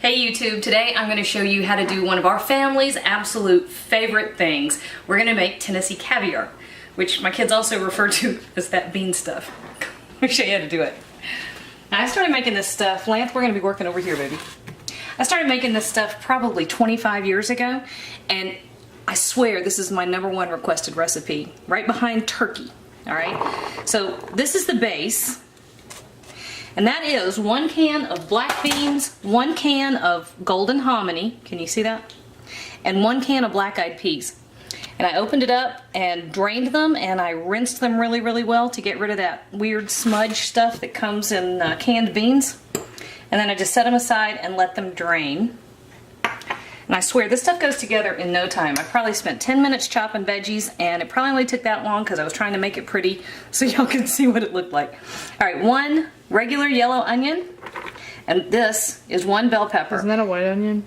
Hey YouTube, today I'm going to show you how to do one of our family's absolute favorite things. We're going to make Tennessee caviar, which my kids also refer to as that bean stuff. Let me show you how to do it. Now I started making this stuff, Lance, we're going to be working over here, baby. I started making this stuff probably 25 years ago, and I swear this is my #1 requested recipe, right behind turkey. Alright, so this is the base. And that is 1 can of black beans, 1 can of golden hominy, can you see that? And 1 can of black-eyed peas. And I opened it up and drained them, and I rinsed them really, really well to get rid of that weird smudge stuff that comes in canned beans. And then I just set them aside and let them drain. And I swear, this stuff goes together in no time. I probably spent 10 minutes chopping veggies, and it probably only took that long because I was trying to make it pretty so y'all can see what it looked like. Alright, 1 regular yellow onion, and this is 1 bell pepper. Isn't that a white onion?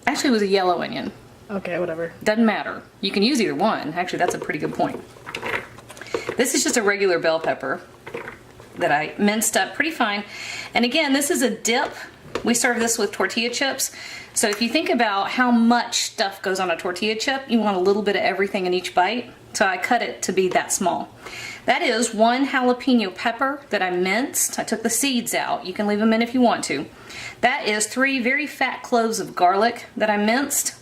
Actually, it was a yellow onion. Okay, whatever. Doesn't matter. You can use either one. Actually, that's a pretty good point. This is just a regular bell pepper that I minced up pretty fine. And again, this is a dip. We serve this with tortilla chips. So if you think about how much stuff goes on a tortilla chip, you want a little bit of everything in each bite. So I cut it to be that small. That is 1 jalapeno pepper that I minced. I took the seeds out. You can leave them in if you want to. That is 3 very fat cloves of garlic that I minced.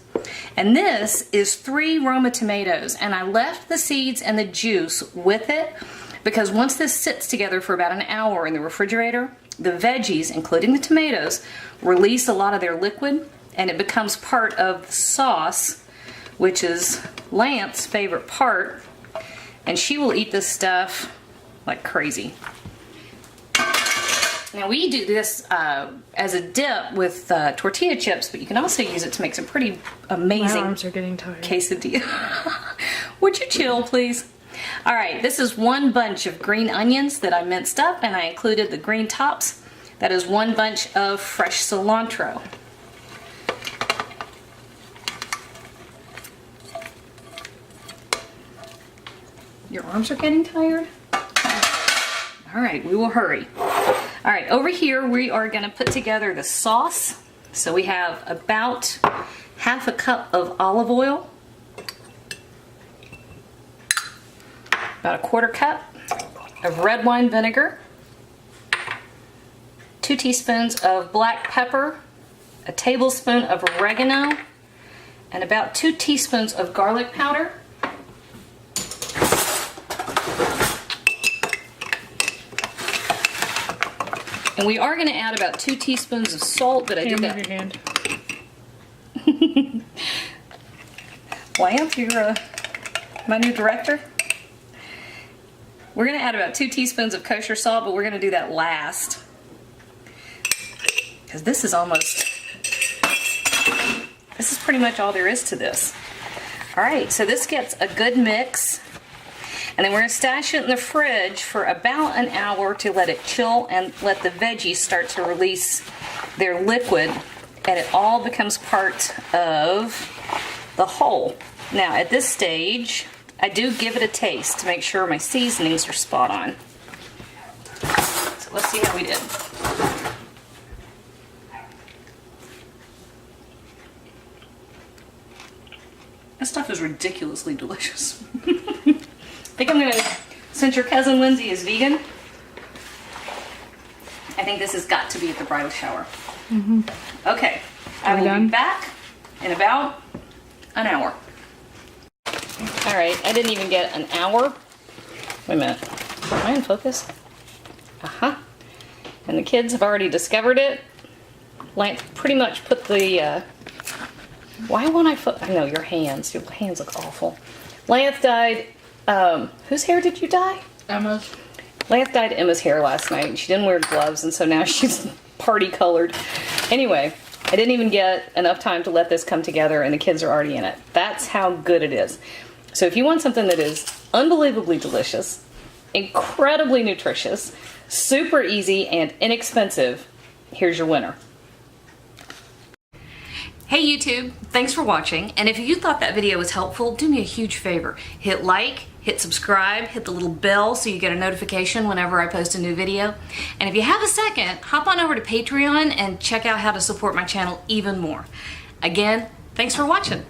And this is 3 Roma tomatoes. And I left the seeds and the juice with it because once this sits together for about an hour in the refrigerator, the veggies, including the tomatoes, release a lot of their liquid, and it becomes part of the sauce, which is Lance's favorite part, and she will eat this stuff like crazy. Now we do this as a dip with tortilla chips, but you can also use it to make some pretty amazing My arms are getting tired. quesadilla. Would you chill, please? Alright, this is 1 bunch of green onions that I minced up, and I included the green tops. That is 1 bunch of fresh cilantro. Your arms are getting tired? Alright, we will hurry. Alright, over here we are going to put together the sauce. So we have about ½ cup of olive oil, about 1/4 cup of red wine vinegar, 2 teaspoons of black pepper, a tablespoon of oregano, and about 2 teaspoons of garlic powder. And we are going to add about 2 teaspoons of salt, but I did that. Move your hand. Lance, you're my new director. We're going to add about 2 teaspoons of kosher salt, but we're going to do that last. Because this is pretty much all there is to this. Alright, so this gets a good mix. And then we're going to stash it in the fridge for about an hour to let it chill and let the veggies start to release their liquid. And it all becomes part of the whole. Now, at this stage, I do give it a taste to make sure my seasonings are spot on. So let's see how we did. This stuff is ridiculously delicious. I think I'm going to, since your cousin Lindsay is vegan, I think this has got to be at the bridal shower. Mm-hmm. Okay, I will be back in about an hour. Alright, I didn't even get an hour. Wait a minute. Am I in focus? Uh-huh. And the kids have already discovered it. Lance pretty much put the, why won't I know, your hands. Your hands look awful. Lance dyed, whose hair did you dye? Emma's. Lance dyed Emma's hair last night, and she didn't wear gloves, and so now she's party colored. Anyway, I didn't even get enough time to let this come together, and the kids are already in it. That's how good it is. So if you want something that is unbelievably delicious, incredibly nutritious, super easy, and inexpensive, here's your winner. Hey YouTube, thanks for watching, and if you thought that video was helpful, do me a huge favor. Hit like, hit subscribe, hit the little bell so you get a notification whenever I post a new video. And if you have a second, hop on over to Patreon and check out how to support my channel even more. Again, thanks for watching.